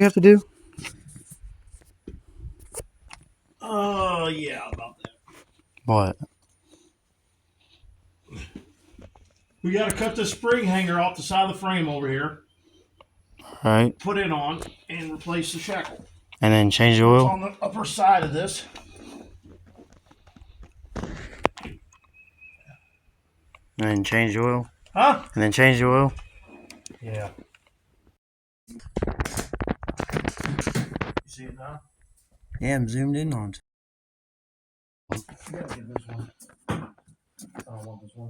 You have to do? Yeah, about that. What? We got to cut this spring hanger off the side of the frame over here, Right. put it on, and replace the shackle. And then change the It's oil? on the upper side of this. And then change the oil? Huh? And then change the oil? Yeah. You see it now? Yeah, I'm zoomed in on it. You gotta get this one. I don't want this one.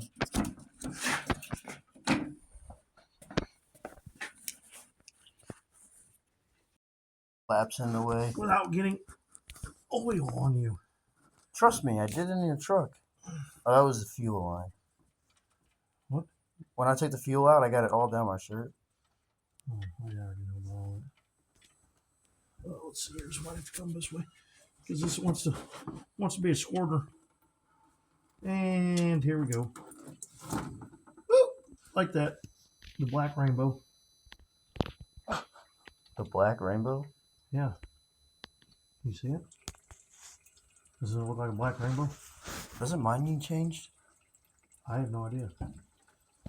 Laps in the way. Without getting oil on you. Trust me, I did it in your truck. Oh, that was the fuel line. What? When I took the fuel out, I got it all down my shirt. Oh, I already know all of it. Let's see. Here's why it's come this way. Because this wants to be a squirter. And here we go. Woo! Like that. The black rainbow. The black rainbow? Yeah. You see it? Does it look like a black rainbow? Doesn't mine need changed? I have no idea.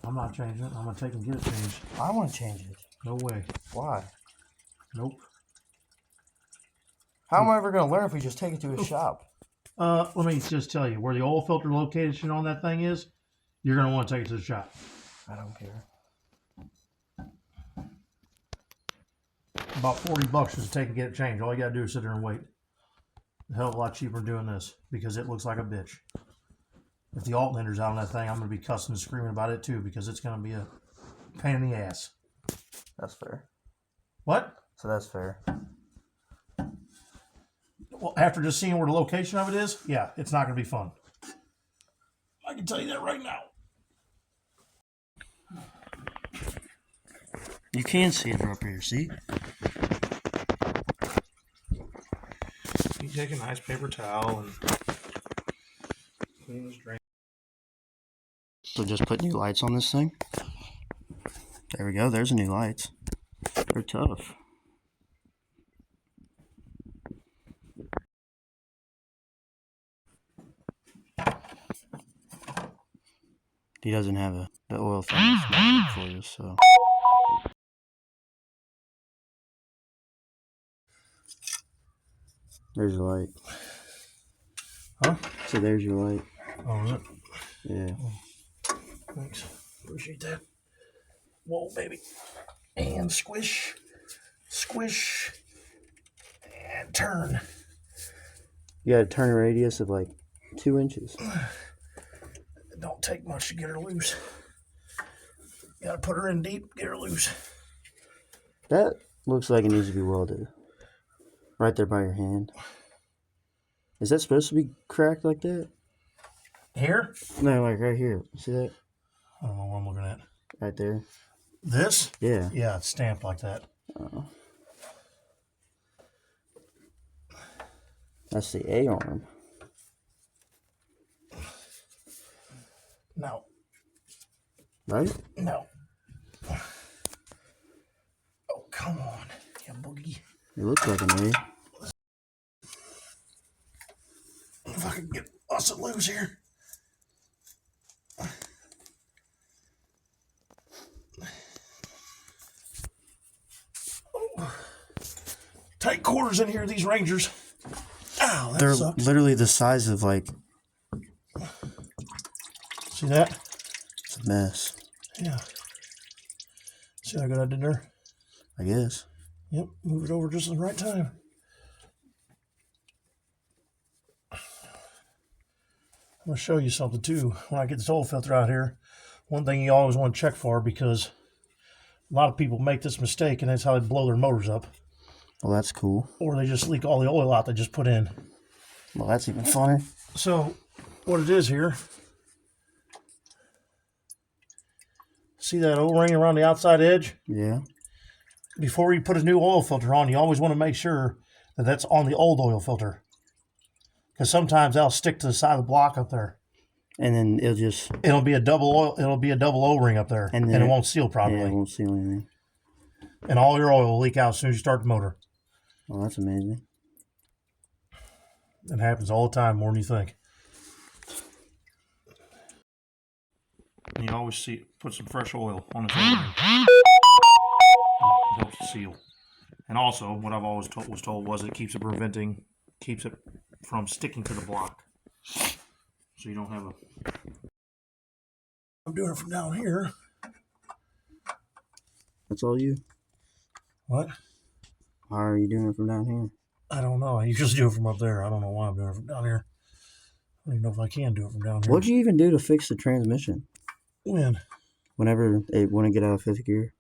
I'm not changing it. I'm going to take and get it changed. I want to change it. No way. Why? Nope. How am I ever going to learn if we just take it to a shop? Let me just tell you, where the oil filter location on that thing is, you're going to want to take it to the shop. I don't care. About $40 just to take and get it changed. All you got to do is sit there and wait. A hell of a lot cheaper than doing this because it looks like a bitch. If the alternators out on that thing, I'm going to be cussing and screaming about it too because it's going to be a pain in the ass. That's fair. What? So that's fair. Well, after just seeing where the location of it is, yeah, it's not going to be fun. I can tell you that right now. You can see it up here, see? You take a nice paper towel and clean this drain. So just put new lights on this thing. There we go. There's the new lights. They're tough. He doesn't have the oil thing for you, so. There's your light. Huh? So there's your light. Oh, is it? Yeah. Thanks. Appreciate that. Whoa, baby. And squish. Squish. And turn. You got a turn radius of like 2 inches. It don't take much to get her loose. You gotta put her in deep, get her loose. That looks like it needs to be welded. Right there by your hand. Is that supposed to be cracked like that? Here? No, like right here. See that? I don't know what I'm looking at. Right there. This? Yeah. Yeah, it's stamped like that. Oh. That's the A-arm. No. Right? No. Oh, come on. Yeah, boogie. It looks like an A. If I can get busted loose here. Oh. Tight quarters in here, these Rangers. Ow, that They're sucks. literally the size of like... See that? It's a mess. Yeah. See how good I did there? I guess. Yep, move it over just in the right time. I'm going to show you something too. When I get this oil filter out here, one thing you always want to check for, because a lot of people make this mistake and that's how they blow their motors up. Well, that's cool. Or they just leak all the oil out they just put in. Well, that's even funner. So, what it is here, see that O-ring around the outside edge? Yeah. Before you put a new oil filter on, you always want to make sure that that's on the old oil filter. Because sometimes that'll stick to the side of the block up there. And then it'll be a double O-ring up there. And it won't seal properly. Yeah, it won't seal anything. and all your oil will leak out as soon as you start the motor. Oh, that's amazing. It happens all the time, more than you think. And you always see put some fresh oil on this opening. It helps to seal. And also, what I've always was told was it keeps it from sticking to the block. So you don't have a... I'm doing it from down here. That's all you? What? How are you doing it from down here? I don't know. I usually do it from up there. I don't know why I'm doing it from down here. I don't even know if I can do it from down here. What'd you even do to fix the transmission? When? Whenever it wouldn't get out of fifth gear?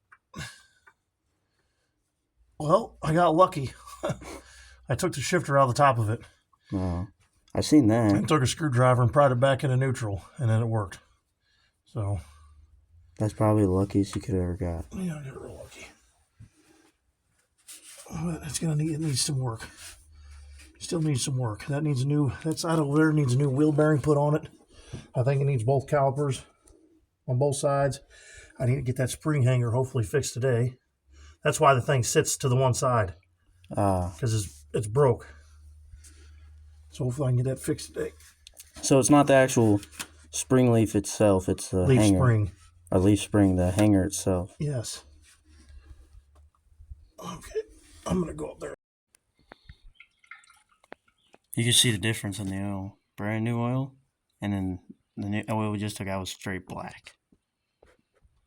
Well, I got lucky. I took the shifter out of the top of it. Oh, I seen that. And took a screwdriver and pried it back into neutral, and then it worked. So... That's probably the luckiest you could ever got. Yeah, I got real lucky. But it needs some work. Still needs some work. That side over there needs a new wheel bearing put on it. I think it needs both calipers on both sides. I need to get that spring hanger hopefully fixed today. That's why the thing sits to the one side. Because it's broke. So hopefully I can get that fixed today. So it's not the actual spring leaf itself, it's the leaf hanger. Spring. A leaf spring, the hanger itself. Yes. Okay. I'm going to go up there. You can see the difference in the oil. Brand new oil, and then the new oil we just took out was straight black.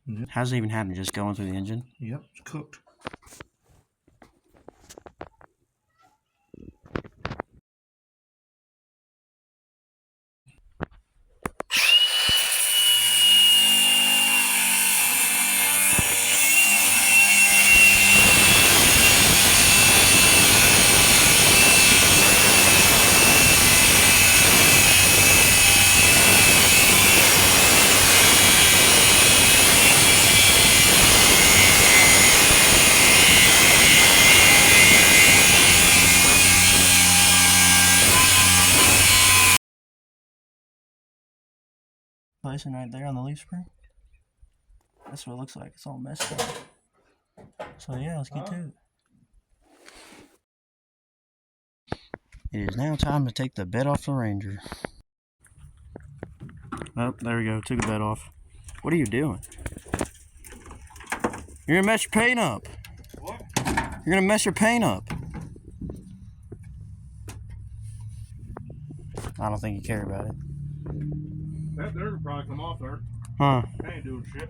Mm-hmm. How's it even happen? Just going through the engine? Yep, it's cooked. Placing right there on the leaf spring. That's what it looks like. It's all messed up. So yeah, let's get to it. It is now time to take the bed off the Ranger. Oh, there we go. Took the bed off. What are you doing? You're gonna mess your paint up. What? You're gonna mess your paint up. I don't think you care about it. That there will probably come off there. Huh. I ain't doing shit.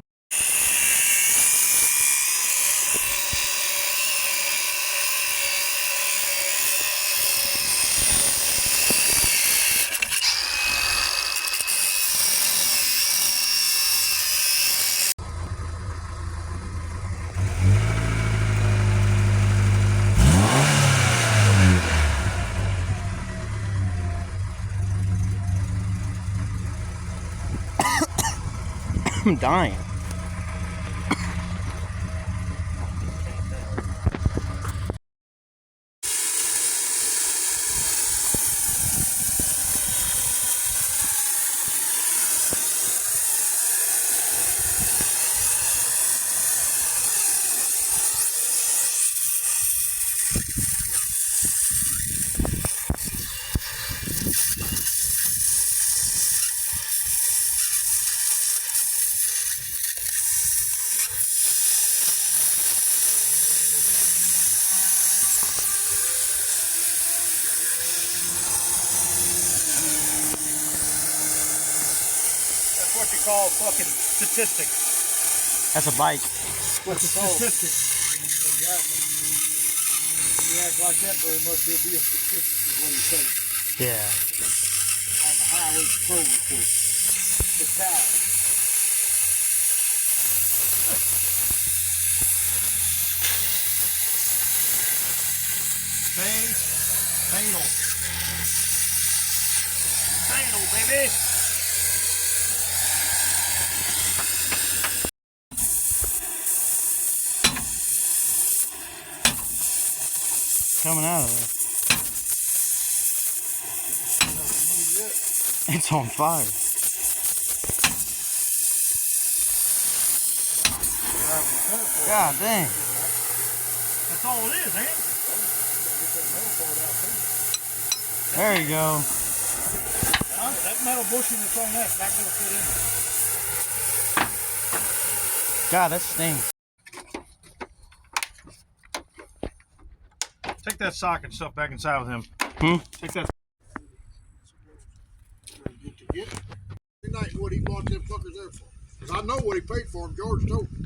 I'm dying. What you call fucking statistics. That's a bike. What's a statistic? Exactly. You act like that very much, there'll be a statistic, is what he says. Yeah. On the highway patrol report. The town. Fatal. Fatal, baby. Coming out of there. It's on fire. God dang. That's all it is, ain't it? Get that metal part out too. There you go. Huh? That metal bushing that's on that's not gonna fit in. God, that stinks. Take that socket stuff back inside with him. Take that. Good to get. Every night what he bought them fuckers there for. Because I know what he paid for them, George told me.